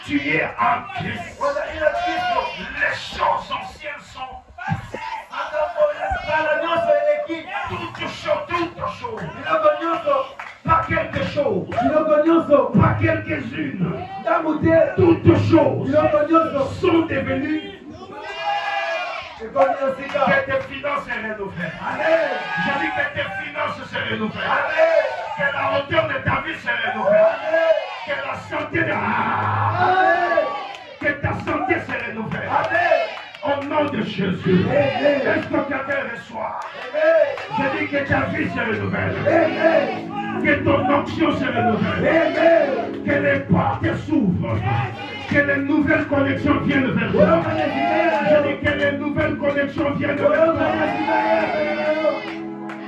Tu es en Christ. Les choses anciennes sont toutes choses. Pas quelque chose. Pas quelques-unes. Toutes choses sont devenues. Que tes finances se renouvellent. J'ai dit que tes finances se renouvellent. Que la hauteur de ta vie se renouvelle. Que la santé de que ta santé se renouvelle. Au nom de Jésus. Est-ce que quelqu'un reçoit? Je dis que ta vie se renouvelle. Que ton onction se renouvelle. Que les portes s'ouvrent. Que les nouvelles connexions viennent vers toi. Je dis que les nouvelles connexions viennent vers toi.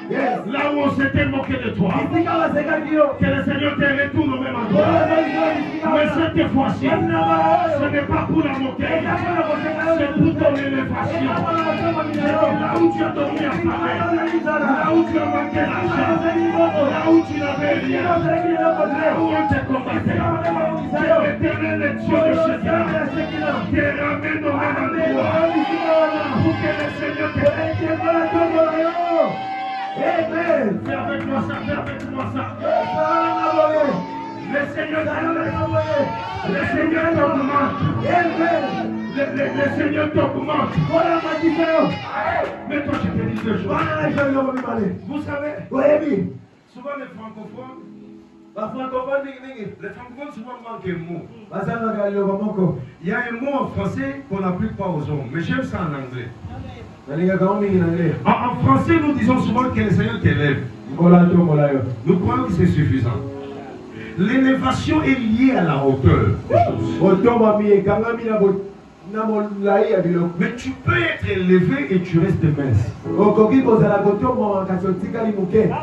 Là où on s'était moqué de toi, que le Seigneur te retourne au même endroit. Mais cette fois-ci, ce n'est pas pour la moquer, c'est pour ton élévation. Là où tu as dormi à Paris, là où tu as manqué l'argent, là où tu n'avais rien, là où on te combattait, que l'Éternel, le Dieu de Shekinah, te ramène au même endroit pour que le Seigneur te Amen. Fais avec moi ça, fais avec moi ça. Le Seigneur t'augmente. Le Seigneur t'augmente. Mais toi, je te dis deux choses. Vous savez, souvent les francophones, souvent manquent un mot. Il y a un mot en français qu'on n'applique pas aux hommes, mais j'aime ça en anglais. En français, nous disons souvent que le Seigneur t'élève. Nous croyons que c'est suffisant. L'élévation est liée à la hauteur. Mais tu peux être élevé et tu restes mince.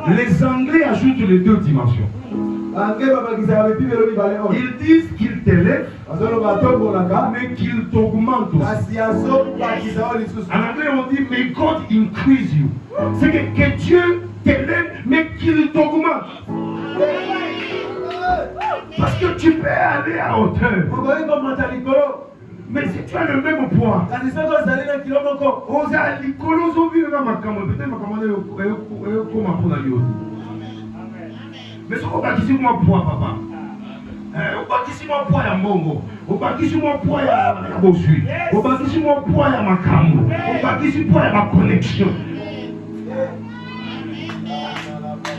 Les Anglais ajoutent les deux dimensions. Ils disent qu'ils t'élèvent, mais qu'ils t'augmentent aussi. En anglais, on dit may God increase you. C'est que Dieu t'élève, mais qu'il t'augmente. Parce que tu peux aller à hauteur. Mais si tu as le même poids, mais si on bâtisse mon poids, papa, on bâtisse mon poids à Mongo, on bâtisse mon poids à Bossu, on bâtisse mon poids à Makamu, on bâtisse mon poids à ma connexion.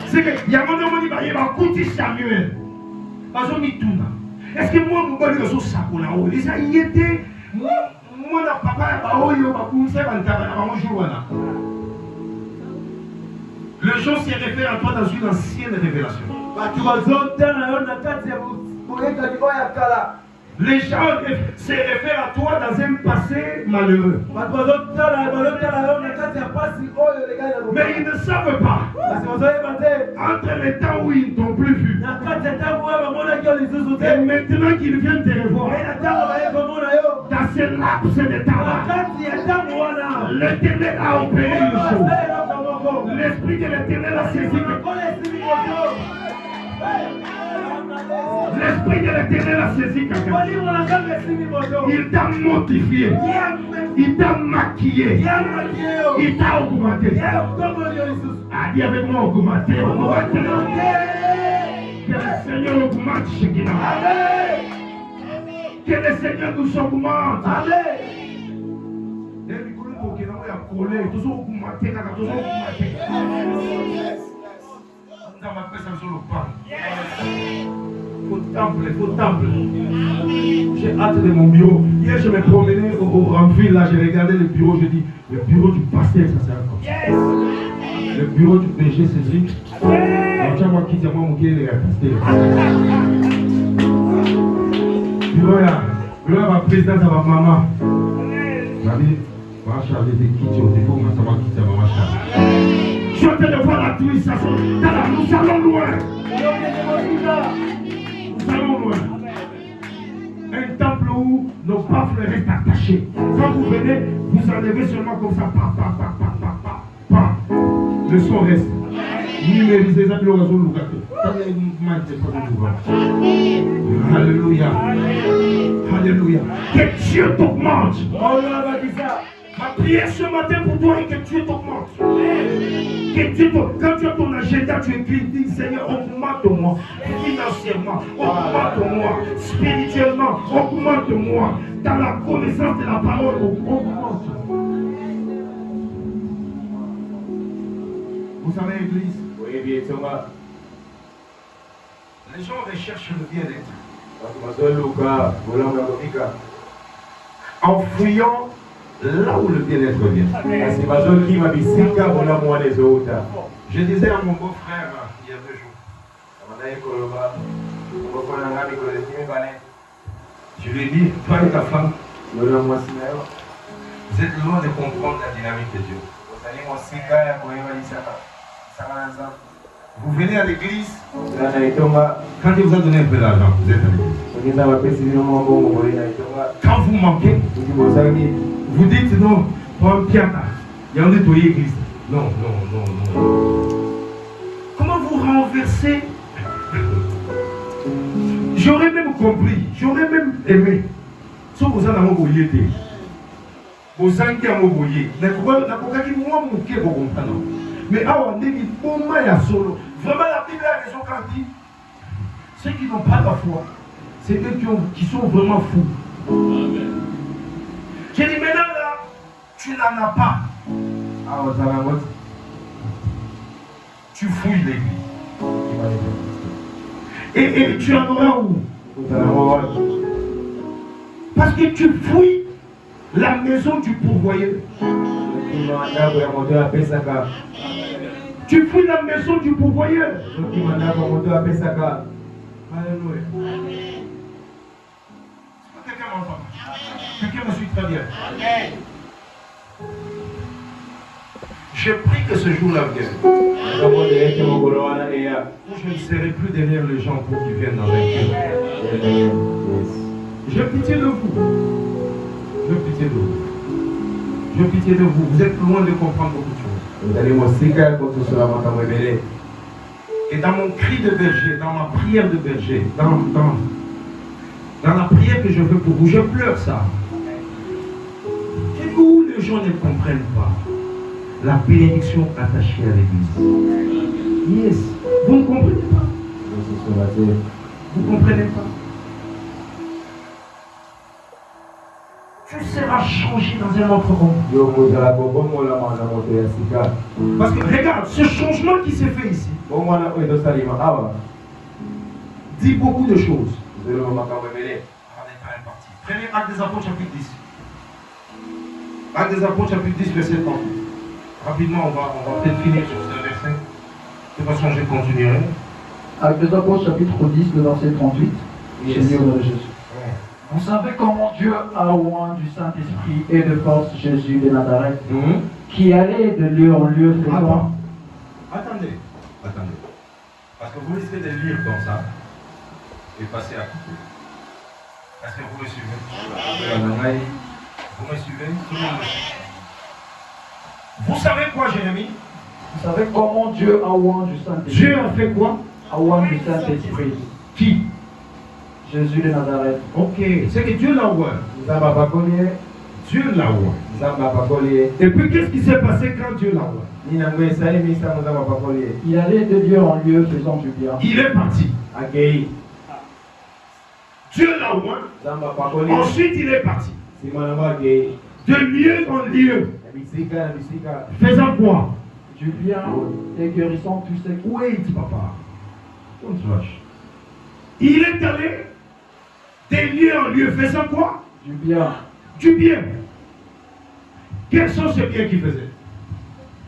C'est que il y a un moment où il va écouter Samuel. Est-ce que moi, je vais dire ça pour la haut? Il était, moi, papa, le jour s'y réfère à toi dans une ancienne révélation. Les gens se réfèrent à toi dans un passé malheureux. Mais ils ne savent pas. Entre les temps où ils ne t'ont plus vu et maintenant qu'ils viennent te revoir, dans ce laps de temps-là, l'Éternel a opéré une chose. L'Esprit de l'Éternel a saisi. L'Esprit de l'Éternel a saisi quelqu'un. Il t'a mortifié. Il t'a maquillé. Il t'a augmenté. Dis avec moi augmenté. Que le Seigneur augmente Shekinah. Que le Seigneur nous augmente. Toujours augmenté. Faut temple. J'ai hâte de mon bureau. Hier, je me promenais en ville, là, j'ai regardé le bureau, je dis, le bureau du pasteur, ça sera comme ça. Le bureau du péché, c'est Cédric. Alors, tu as moi qui dis, moi, mon qui est le pasteur. Bureau là, ma présidente, ma maman. Ma vie, ma charge de qui tu as, il faut que je sache qui c'est ma charge. Je suis en train de voir la puissance. Nous allons loin. Nous allons loin. Un temple où nos baffles restent attachés. Quand vous venez, vous enlevez seulement comme ça. Pa. Le son reste. Numérisez ça, le réseau. Alléluia. Alléluia. Que Dieu t'augmente. Ma prière ce matin pour toi est que Dieu t'augmente. Que Dieu t'augmente. Quand tu as ton agenda, tu écris, dis Seigneur, augmente-moi financièrement, augmente-moi spirituellement, augmente-moi dans la connaissance de la parole, augmente. Vous savez, Église, les gens recherchent le bien-être en fouillant là où le bien-être vient. Je disais à mon beau-frère il y a 2 jours, je lui ai dit, toi et ta femme, vous êtes loin de comprendre la dynamique de Dieu. Vous venez à l'église, quand il vous a donné un peu d'argent, vous êtes à l'église. Quand vous manquez, vous dites non, pour un piata, il y a un nettoyé l'église. Non. Comment vous renversez? J'aurais même compris, j'aurais même aimé. Si vous avez un mot bouillé, vous avez un mot bouillé. Mais vraiment la Bible a raison quand elle dit ceux qui n'ont pas la foi, c'est eux qui sont vraiment fous. J'ai dit maintenant là, tu n'en as pas. Tu fouilles l'église. Et tu en auras où? Parce que tu fouilles la maison du pourvoyeur. Tu fouilles la maison du pourvoyeur. Alléluia. Quelqu'un m'entend? Quelqu'un me suit très bien. Je prie que ce jour-là vienne. Où je ne serai plus derrière les gens pour qu'ils viennent dans un cœur. J'ai pitié de vous. J'ai pitié de vous. J'ai pitié de vous. Vous êtes loin de comprendre beaucoup de choses. Et dans mon cri de berger, dans ma prière de berger, dans la prière que je fais pour vous, je pleure ça. Et où les gens ne comprennent pas la bénédiction attachée à l'église. Yes. Vous ne comprenez pas. Vous ne comprenez pas. Tu seras changé dans un autre monde. Parce que regarde, ce changement qui s'est fait ici dit beaucoup de choses. Prenez Actes des Apôtres chapitre 10. Actes des Apôtres chapitre 10 verset 30. Rapidement, on va peut-être finir sur ce verset. De toute façon, je continuerai. Actes des Apôtres chapitre 10, le verset 38. Yes. Seigneur de Jésus. Vous savez comment Dieu a oint du Saint-Esprit et de force Jésus de Nazareth, qui allait de lieu en lieu faisant... Attendez. Parce que vous risquez de lire comme ça et passer à côté. Est-ce que vous me suivez? Vous me suivez? Tout le monde me suit. Vous savez quoi, Jérémie? Vous savez comment Dieu a oint du Saint-Esprit? Dieu a fait quoi? A oint du Saint-Esprit. Qui? Jésus de Nazareth. Ok, c'est que Dieu l'a oint. Dieu l'a oint. Et puis qu'est-ce qui s'est passé quand Dieu l'a oint? Il allait de lieu en lieu faisant du bien. Il est parti. Dieu l'a oint. Ensuite il est parti. De lieu en lieu. Faisant quoi? Du bien et guérissant tous ceux qui... Wait, papa. Don't rush. Il est allé des lieux en lieu faisant quoi? Du bien. Du bien. Quels sont ces biens qu'il faisait?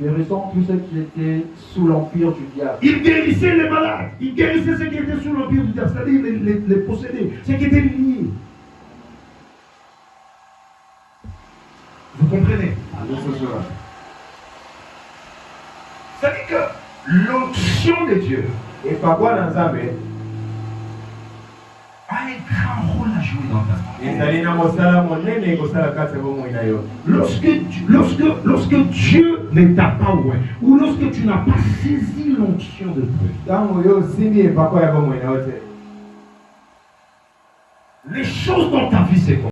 Guérissant tous ceux qui étaient sous l'empire du diable. Il guérissait les malades. Il guérissait ceux qui étaient sous l'empire du diable, c'est-à-dire les possédés, ceux qui étaient liés. Vous comprenez? C'est-à-dire que l'onction de Dieu a été grand rôle à jouer dans ta vie. Lorsque Dieu ne t'a pas oué, ou lorsque tu n'as pas saisi l'onction de Dieu, les choses dans ta vie, c'est quoi?